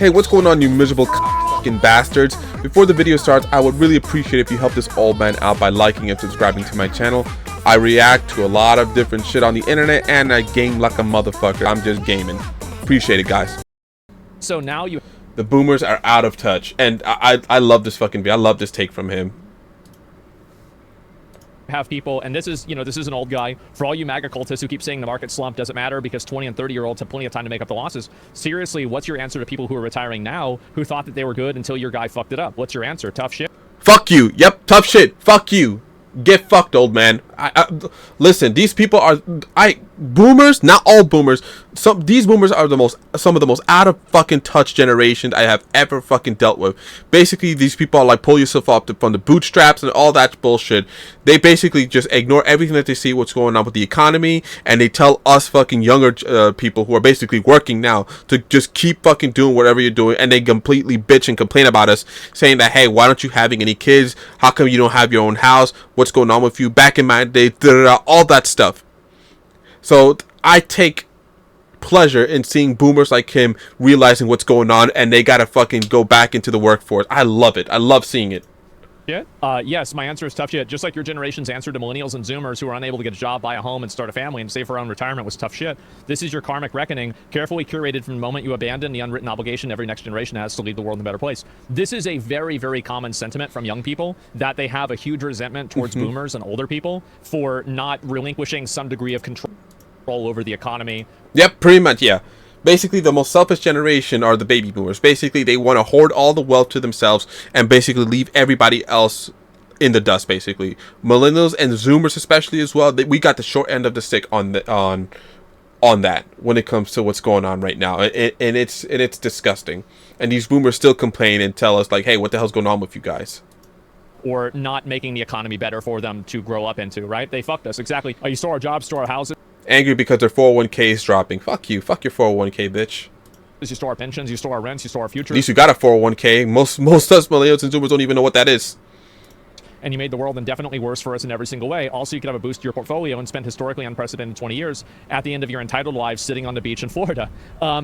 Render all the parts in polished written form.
Hey, what's going on, you miserable fucking bastards? Before the video starts, I would really appreciate if you help this old man out by liking and subscribing to my channel. I react to a lot of different shit on the internet, and I game like a motherfucker. I'm just gaming. Appreciate it, guys. So now you... The boomers are out of touch, and I love this fucking video. I love this take from him. have people, and this is, you know, this is an old guy. For all you MAGA cultists who keep saying the market slump doesn't matter because 20 and 30-year-olds have plenty of time to make up the losses. Seriously, what's your answer to people who are retiring now who thought that they were good until your guy fucked it up? What's your answer? Tough shit? Fuck you. Yep, tough shit. Fuck you. Get fucked, old man. Listen, these people are boomers, not all boomers. These boomers are some of the most out of fucking touch generations I have ever fucking dealt with. Basically, these people are like, pull yourself up from the bootstraps and all that bullshit. They basically just ignore everything that they see what's going on with the economy, and they tell us fucking younger people who are basically working now to just keep fucking doing whatever you're doing, and they completely bitch and complain about us, saying that, hey, why aren't you having any kids? How come you don't have your own house? What's going on with you? Back in my day, all that stuff. So I take pleasure in seeing boomers like him realizing what's going on, and they gotta fucking go back into the workforce. I love it. I love seeing it. Yeah. Yes, my answer is tough shit. Just like your generation's answer to millennials and zoomers who are unable to get a job, buy a home, and start a family and save for their own retirement was tough shit. This is your karmic reckoning, carefully curated from the moment you abandon the unwritten obligation every next generation has to leave the world in a better place. This is a very, very common sentiment from young people, that they have a huge resentment towards boomers and older people for not relinquishing some degree of control over the economy. Yep, pretty much, yeah. Basically, the most selfish generation are the baby boomers. Basically, they want to hoard all the wealth to themselves and basically leave everybody else in the dust, basically. Millennials and Zoomers especially as well, we got the short end of the stick on that when it comes to what's going on right now. And it's disgusting. And these boomers still complain and tell us, like, hey, what the hell's going on with you guys? Or not making the economy better for them to grow up into, right? They fucked us, exactly. You store our jobs, store our houses. Angry because their 401k is dropping. Fuck you. Fuck your 401k, bitch. You store our pensions, you store our rents, you store our future. At least you got a 401k. Most us millennials and Zoomers don't even know what that is. And you made the world indefinitely worse for us in every single way. Also, you could have a boost to your portfolio and spend historically unprecedented 20 years at the end of your entitled lives sitting on the beach in Florida.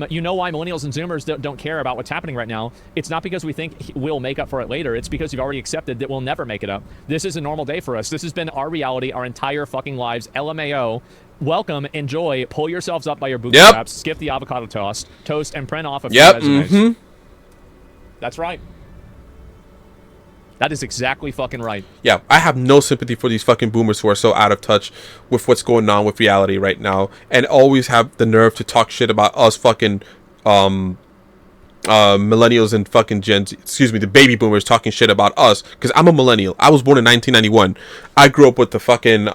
You know why millennials and Zoomers don't care about what's happening right now? It's not because we think we'll make up for it later. It's because you've already accepted that we'll never make it up. This is a normal day for us. This has been our reality our entire fucking lives. LMAO. Welcome, enjoy, pull yourselves up by your bootstraps, skip the avocado toast, and print off a few resumes. That's right. That is exactly fucking right. Yeah, I have no sympathy for these fucking boomers who are so out of touch with what's going on with reality right now, and always have the nerve to talk shit about us fucking millennials and fucking the baby boomers talking shit about us, because I'm a millennial. I was born in 1991. I grew up with the fucking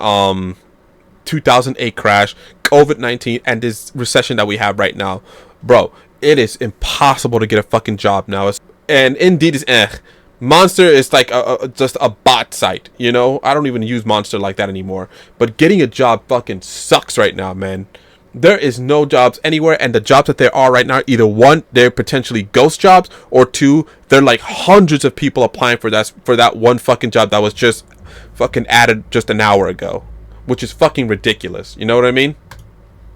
2008 crash, COVID-19, and this recession that we have right now. Bro, it is impossible to get a fucking job now. And Indeed is Monster is like just a bot site, you know? I don't even use Monster like that anymore. But getting a job fucking sucks right now, man. There is no jobs anywhere, and the jobs that there are right now, either one, they're potentially ghost jobs, or two, they're like hundreds of people applying for that one fucking job that was just fucking added just an hour ago. Which is fucking ridiculous. You know what I mean?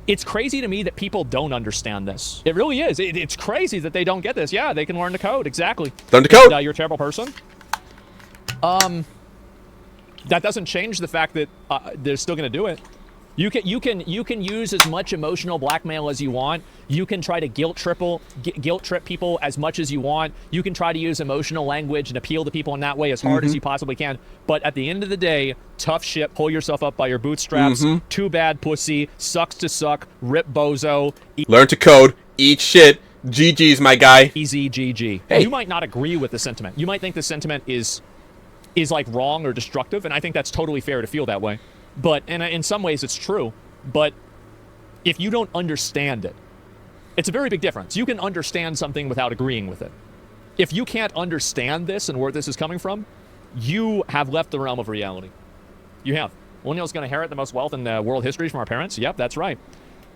It's crazy to me that people don't understand this. It really is. It's crazy that they don't get this. Yeah, they can learn to code. Exactly. Learn to code. And, you're a terrible person. That doesn't change the fact that they're still going to do it. You can use as much emotional blackmail as you want. You can try to guilt trip people as much as you want. You can try to use emotional language and appeal to people in that way as hard as you possibly can. But at the end of the day, tough shit, pull yourself up by your bootstraps. Too bad, pussy. Sucks to suck. Rip bozo. Learn to code. Eat shit. GG's, my guy. Easy GG. Hey. You might not agree with the sentiment. You might think the sentiment is like wrong or destructive, and I think that's totally fair to feel that way. But in some ways it's true, but if you don't understand it, it's a very big difference. You can understand something without agreeing with it. If you can't understand this and where this is coming from, you have left the realm of reality. You have. Millennials going to inherit the most wealth in world history from our parents? Yep, that's right.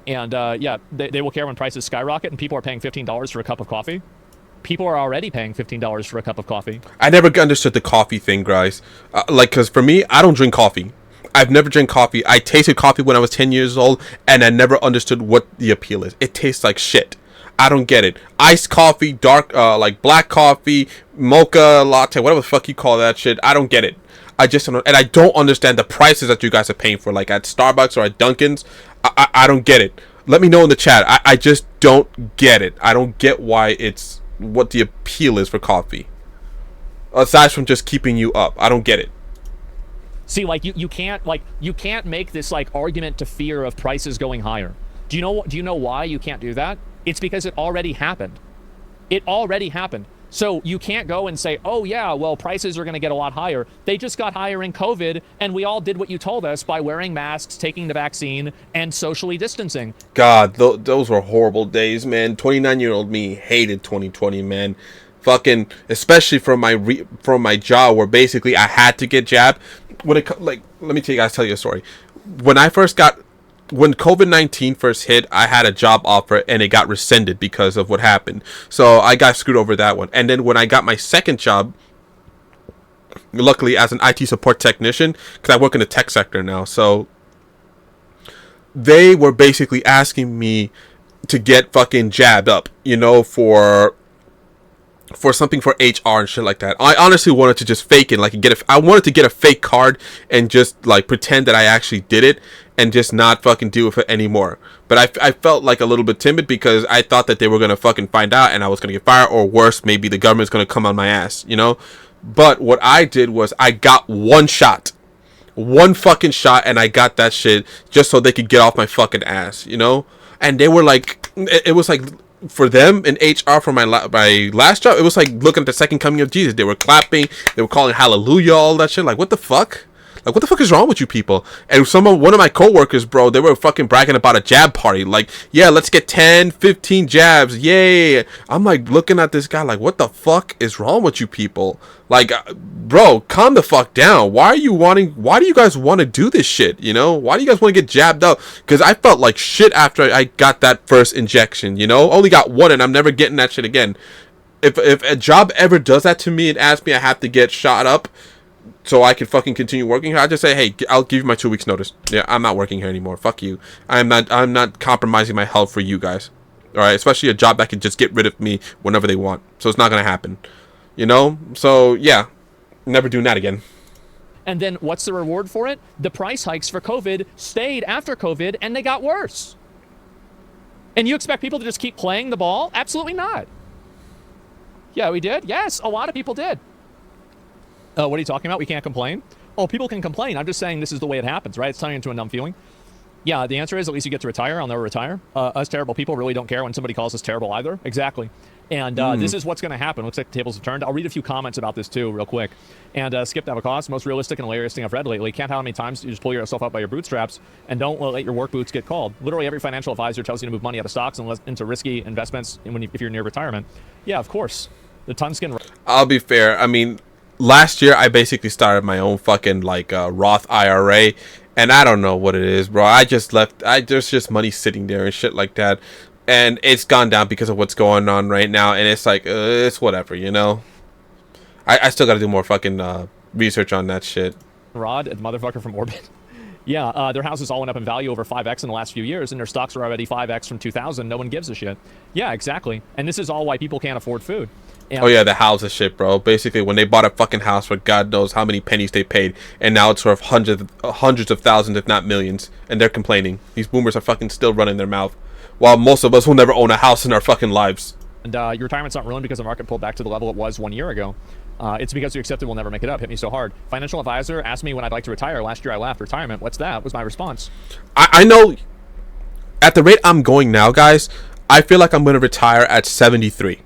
And yeah, they will care when prices skyrocket and people are paying $15 for a cup of coffee. People are already paying $15 for a cup of coffee. I never understood the coffee thing, guys. Because for me, I don't drink coffee. I've never drank coffee. I tasted coffee when I was 10 years old, and I never understood what the appeal is. It tastes like shit. I don't get it. Iced coffee, dark, like black coffee, mocha latte, whatever the fuck you call that shit. I don't get it. I just don't, and I don't understand the prices that you guys are paying for, like at Starbucks or at Dunkin's. I don't get it. Let me know in the chat. I just don't get it. I don't get why it's what the appeal is for coffee. Aside from just keeping you up, I don't get it. See, like you can't make this like argument to fear of prices going higher. Do you know why you can't do that? It's because it already happened. It already happened. So you can't go and say, oh yeah, well, prices are going to get a lot higher. They just got higher in COVID, and we all did what you told us by wearing masks, taking the vaccine, and socially distancing. God, those were horrible days, man. 29-year-old me hated 2020, man. Fucking, especially from my job, where basically I had to get jabbed. Let me tell you a story. When COVID-19 first hit, I had a job offer and it got rescinded because of what happened. So I got screwed over that one. And then when I got my second job, luckily as an IT support technician, because I work in the tech sector now, so they were basically asking me to get fucking jabbed up, for something for HR and shit like that. I honestly wanted to just fake it, I wanted to get a fake card and just like pretend that I actually did it and just not fucking deal with it anymore. But I felt like a little bit timid because I thought that they were gonna fucking find out and I was gonna get fired, or worse, maybe the government's gonna come on my ass, But what I did was I got one fucking shot, and I got that shit just so they could get off my fucking ass, And they were like, it was like, for them in HR for my last job, it was like looking at the second coming of Jesus. They were clapping, they were calling hallelujah, all that shit. Like, what the fuck? Like, what the fuck is wrong with you people? And one of my coworkers, bro, they were fucking bragging about a jab party. Like, yeah, let's get 10, 15 jabs. Yay. I'm like looking at this guy like, what the fuck is wrong with you people? Like, bro, calm the fuck down. Why do you guys want to do this shit? Why do you guys want to get jabbed up? Because I felt like shit after I got that first injection, Only got one, and I'm never getting that shit again. If a job ever does that to me and asks me I have to get shot up so I can fucking continue working here, I just say, hey, I'll give you my 2 weeks notice. Yeah, I'm not working here anymore. Fuck you. I'm not compromising my health for you guys. All right, especially a job that can just get rid of me whenever they want. So it's not gonna happen. So yeah, never doing that again. And then what's the reward for it? The price hikes for COVID stayed after COVID, and they got worse. And you expect people to just keep playing the ball? Absolutely not. Yeah, we did. Yes, a lot of people did. What are you talking about? We can't complain? Oh, people can complain. I'm just saying this is the way it happens, right? It's turning into a numb feeling. Yeah, the answer is at least you get to retire. I'll never retire. Us terrible people really don't care when somebody calls us terrible either. Exactly. And this is what's going to happen. Looks like the tables have turned. I'll read a few comments about this too real quick. And Skip to have a cost. Most realistic and hilarious thing I've read lately. Can't tell how many times you just pull yourself up by your bootstraps and don't let your work boots get called. Literally every financial advisor tells you to move money out of stocks and into risky investments if you're near retirement. Yeah, of course. The Tunskin. I'll be fair. I mean, last year I basically started my own fucking Roth IRA, and I don't know what it is, bro. There's just money sitting there and shit like that, and it's gone down because of what's going on right now, and it's like it's whatever, I still gotta do more fucking research on that shit. Rod, the motherfucker from Orbit. Yeah, their houses all went up in value over 5x in the last few years, and their stocks are already 5x from 2000. No one gives a shit. Yeah, exactly. And this is all why people can't afford food. Oh yeah, the houses shit, bro. Basically, when they bought a fucking house for God knows how many pennies they paid, and now it's worth hundreds of thousands, if not millions, and they're complaining. These boomers are fucking still running their mouth, while most of us will never own a house in our fucking lives. And your retirement's not ruined because the market pulled back to the level it was 1 year ago. It's because you accepted we'll never make it up. Hit me so hard. Financial advisor asked me when I'd like to retire. Last year I laughed. Retirement. What's that? Was my response. I know. At the rate I'm going now, guys, I feel like I'm gonna retire at 73.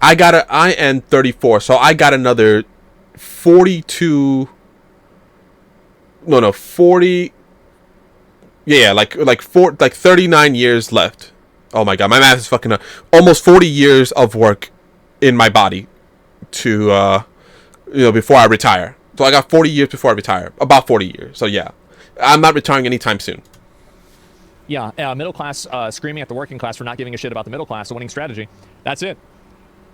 I am 34, so I got another 42. No, 40. Yeah, like 39 years left. Oh my god, my math is fucking up. Almost 40 years of work in my body to before I retire. So I got 40 years before I retire. About 40 years. So yeah, I'm not retiring anytime soon. Yeah, middle class screaming at the working class for not giving a shit about the middle class, a winning strategy. That's it.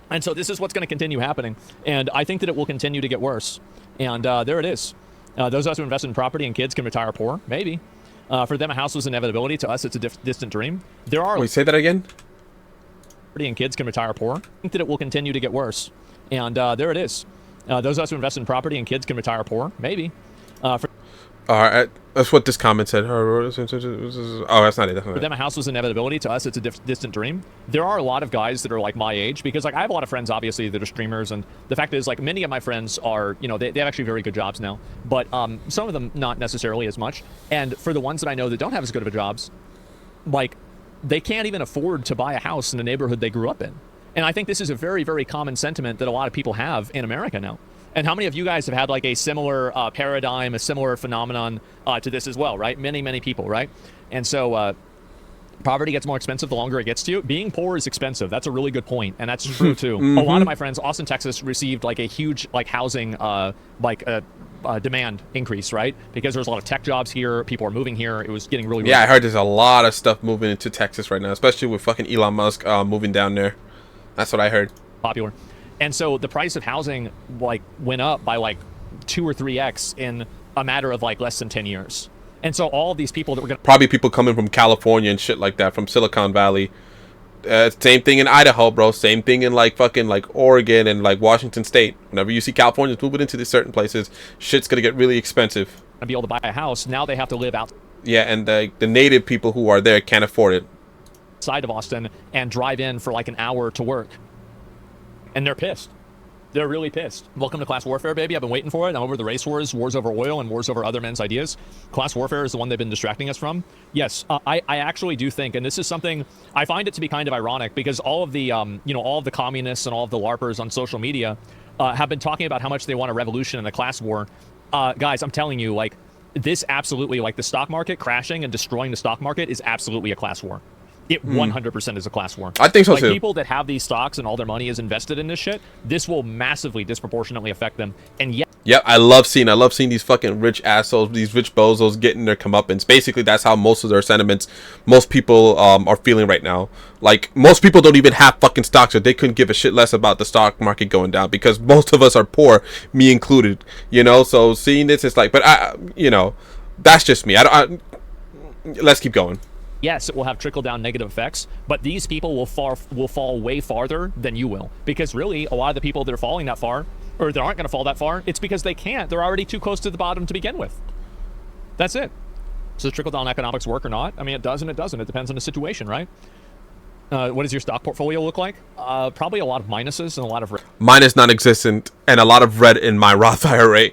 And so this is what's going to continue happening. And I think that it will continue to get worse. And there it is. Those of us who invest in property and kids can retire poor. Maybe. For them, a house was an inevitability. To us, it's a distant dream. There are... Wait, say that again? and kids can retire poor. I think that it will continue to get worse. And there it is. Those of us who invest in property and kids can retire poor. Maybe. That's what this comment said. Oh, that's not it. That's not For them, a house was an inevitability. To us, it's a distant dream. There are a lot of guys that are like my age, because like I have a lot of friends, obviously, that are streamers, and the fact is, like, many of my friends are, you know, they have actually very good jobs now, but some of them not necessarily as much. And for the ones that I know that don't have as good of a jobs, like, they can't even afford to buy a house in the neighborhood they grew up in. And I think this is a very, very common sentiment that a lot of people have in America now. And how many of you guys have had like a similar paradigm, a similar phenomenon to this as well, right? Many, many people, right? And so poverty gets more expensive the longer it gets to you. Being poor is expensive. That's a really good point, and that's true too. A lot of my friends, Austin, Texas, received like a huge like housing demand increase, right? Because there's a lot of tech jobs here. People are moving here. It was getting really yeah, I heard there's a lot of stuff moving into Texas right now, especially with fucking Elon Musk moving down there. That's what I heard. Popular. And so the price of housing like went up by like 2 or 3x in a matter of like less than 10 years. And so all of these people that were going to... Probably people coming from California and shit like that, from Silicon Valley. Same thing in Idaho, bro. Same thing in like fucking like Oregon and like Washington State. Whenever you see Californians moving into these certain places, shit's going to get really expensive. ...be able to buy a house. Now they have to live out... Yeah, and the native people who are there can't afford it. ...side of Austin and drive in for like an hour to work. And they're pissed. They're really pissed. Welcome to class warfare, baby. I've been waiting for it. I'm over the race wars, wars over oil, and wars over other men's ideas. Class warfare is the one they've been distracting us from. Yes, I actually do think, and this is something, I find it to be kind of ironic, because all of the, all of the communists and all of the LARPers on social media have been talking about how much they want a revolution and a class war. Guys, I'm telling you, like, this absolutely, like, the stock market crashing and destroying the stock market is absolutely a class war. It 100% is a class war. I think so, like, too. People that have these stocks and all their money is invested in this shit, this will massively, disproportionately affect them. And yet... Yep, I love seeing these fucking rich assholes, these rich bozos getting their comeuppance. Basically, that's how most of their sentiments, most people are feeling right now. Like, most people don't even have fucking stocks, or they couldn't give a shit less about the stock market going down, because most of us are poor, me included, you know? So seeing this, it's like, but that's just me. Let's keep going. Yes, it will have trickle-down negative effects, but these people will fall way farther than you will. Because really, a lot of the people that are falling that far, or that aren't going to fall that far, it's because they can't. They're already too close to the bottom to begin with. That's it. So does trickle-down economics work or not? I mean, it does and it doesn't. It depends on the situation, right? What does your stock portfolio look like? Probably a lot of minuses and a lot of red. Mine is non-existent, and a lot of red in my Roth IRA.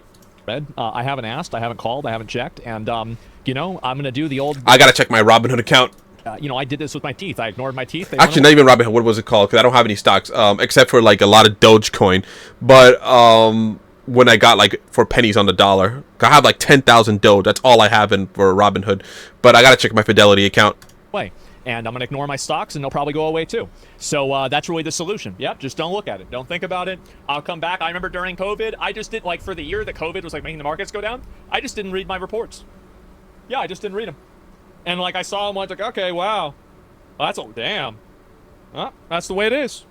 Red. I haven't asked, I haven't called, I haven't checked, and I'm going to do the old... I got to check my Robinhood account. I did this with my teeth. I ignored my teeth. Actually, not even Robinhood. What was it called? Because I don't have any stocks, except for like a lot of Dogecoin. But when I got like for pennies on the dollar, I have like 10,000 Doge. That's all I have for Robinhood. But I got to check my Fidelity account. And I'm going to ignore my stocks, and they'll probably go away too. So that's really the solution. Yep, just don't look at it. Don't think about it. I'll come back. I remember during COVID, I just did, like, for the year that COVID was, like, making the markets go down, I just didn't read my reports. Yeah, I just didn't read them. And, like, I saw them, I was like, okay, wow. Well, that's, damn. Well, that's the way it is.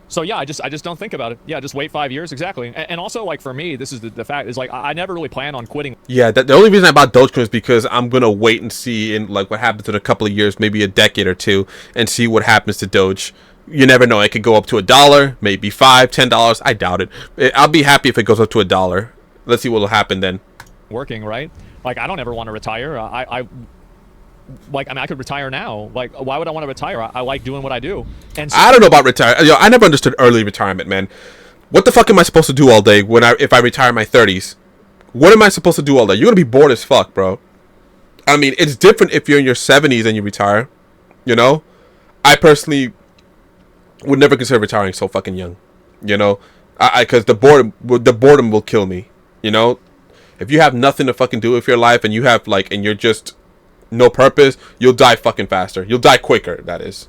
So, yeah, I just don't think about it. Yeah, just wait 5 years, exactly. And also, like, for me, this is the fact, is, like, I never really plan on quitting. Yeah, the only reason I bought Dogecoin is because I'm going to wait and see in, like, what happens in a couple of years, maybe a decade or two, and see what happens to Doge. You never know. It could go up to $1, maybe $5, $10. I doubt it. I'll be happy if it goes up to $1. Let's see what will happen then. Working, right? Like, I don't ever want to retire. I could retire now. Like, why would I want to retire? I like doing what I do. And so, I don't know about retire. I never understood early retirement, man. What the fuck am I supposed to do all day if I retire in my 30s? What am I supposed to do all day? You're gonna be bored as fuck, bro. I mean, it's different if you're in your 70s and you retire. You know, I personally would never consider retiring so fucking young. You know, because the boredom will kill me. You know, if you have nothing to fucking do with your life and you have and you're just no purpose, you'll die fucking faster. You'll die quicker, that is.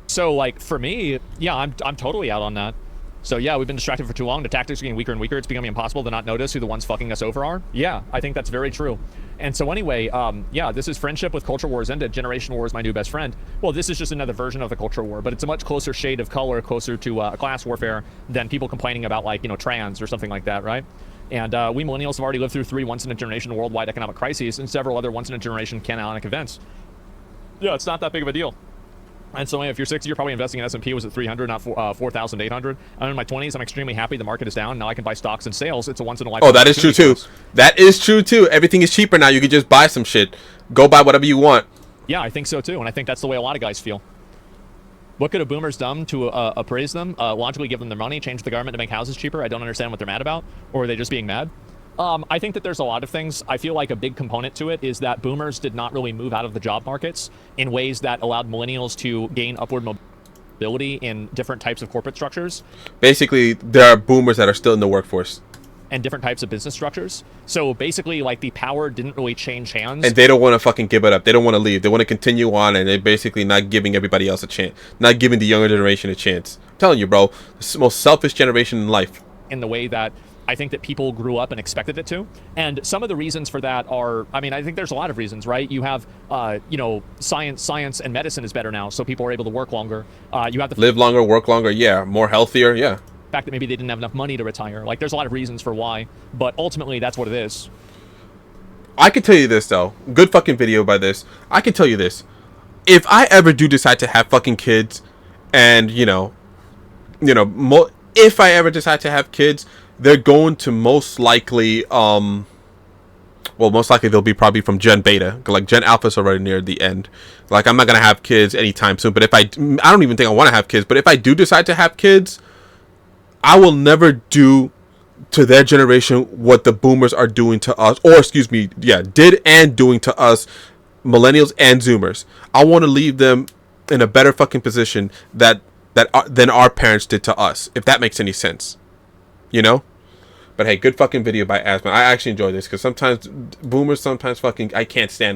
So, like, for me, yeah, I'm totally out on that. So, yeah, we've been distracted for too long. The tactics are getting weaker and weaker. It's becoming impossible to not notice who the ones fucking us over are. Yeah, I think that's very true. And so anyway, yeah, this is friendship with culture wars ended. Generation war is my new best friend. Well, this is just another version of the culture war, but it's a much closer shade of color, closer to class warfare than people complaining about, like, trans or something like that, right? And we millennials have already lived through 3 once-in-a-generation worldwide economic crises and several other once-in-a-generation canonic events. Yeah, it's not that big of a deal. And so if you're 60, you're probably investing in S&P was at 300, not 4,800. I'm in my 20s. I'm extremely happy. The market is down. Now I can buy stocks and sales. It's a once in a lifetime. Oh, that is true too. That is true too. Everything is cheaper now. You can just buy some shit. Go buy whatever you want. Yeah, I think so too. And I think that's the way a lot of guys feel. What could a boomers done to appraise them? Logically give them their money, change the government to make houses cheaper? I don't understand what they're mad about. Or are they just being mad? I think that there's a lot of things. I feel like a big component to it is that boomers did not really move out of the job markets in ways that allowed millennials to gain upward mobility in different types of corporate structures. Basically, there are boomers that are still in the workforce. And different types of business structures. So basically, like, the power didn't really change hands. And they don't want to fucking give it up. They don't want to leave. They want to continue on, and they're basically not giving everybody else a chance. Not giving the younger generation a chance. I'm telling you, bro, the most selfish generation in life. In the way that I think that people grew up and expected it to. And some of the reasons for that are, I mean, I think there's a lot of reasons, right? You have, science and medicine is better now, so people are able to work longer. You have to live longer, work longer, yeah. More healthier, yeah. Fact that maybe they didn't have enough money to retire. Like, there's a lot of reasons for why, but ultimately, that's what it is. I can tell you this, though. Good fucking video by this. I can tell you this. If I ever do decide to have fucking kids, and, if I ever decide to have kids, they're going to most likely, most likely they'll be probably from Gen Beta. Like, Gen Alpha's already near the end. Like, I'm not going to have kids anytime soon. But I don't even think I want to have kids. But if I do decide to have kids, I will never do to their generation what the boomers are doing to us. Or, did and doing to us, millennials and zoomers. I want to leave them in a better fucking position than our parents did to us. If that makes any sense. But hey, good fucking video by Asman. I actually enjoy this because sometimes boomers, I can't stand them.